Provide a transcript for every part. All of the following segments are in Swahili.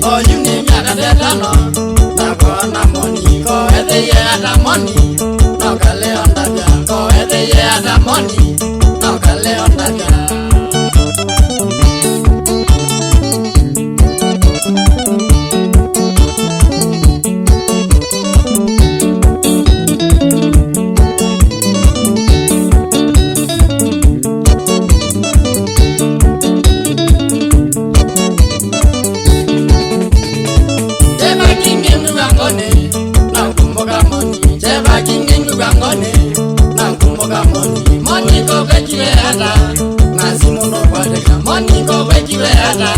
Oh, you name ya da no. Na go na money. Go ede ya da money. No kale onda ya. Go ede ya da money. No kale onda ya. Money go back you ada, na simono kwadeka. Money go back you ada,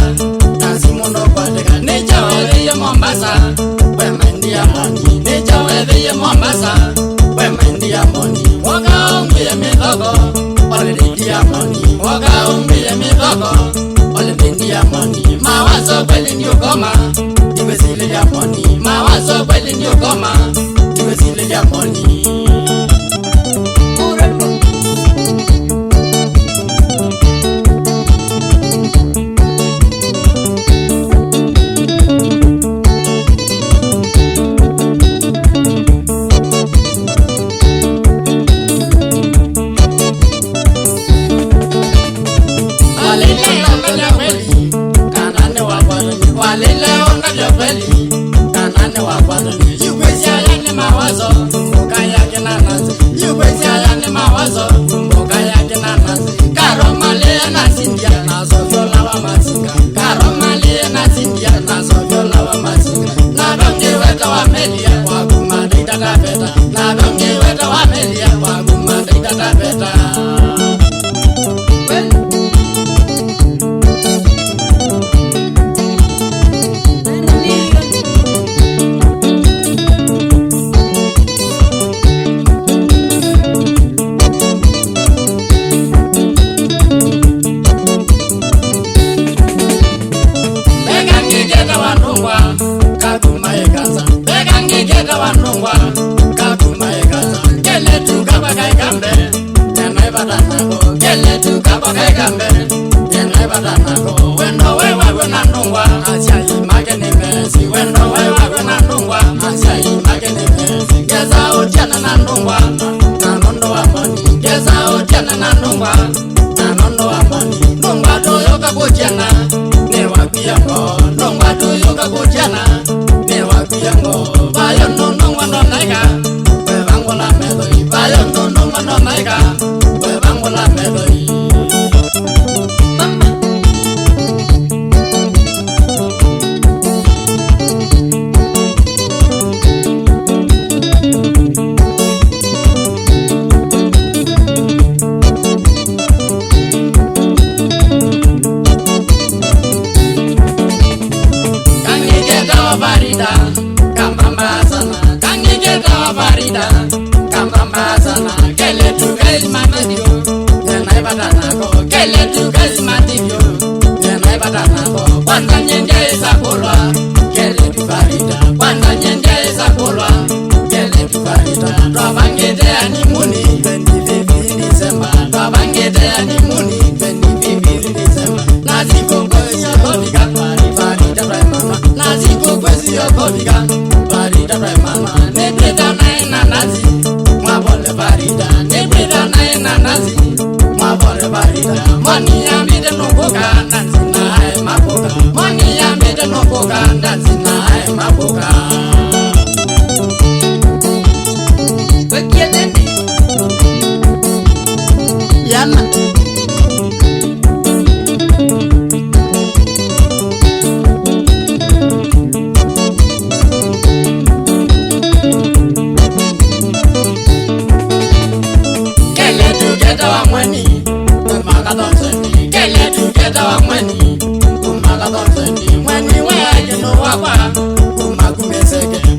na simono kwadeka. Neja wewe ya Mombasa, we mendi ya money. Neja wewe ya Mombasa, we mendi ya money. Waka umbi ya midogo, ole dendi ya money. Waka umbi ya midogo, ole dendi ya money. Mawazo kweli ndio goma, iwe zile ya money. Mawazo kweli ndio goma, iwe zile ya money.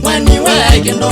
When you were, you know,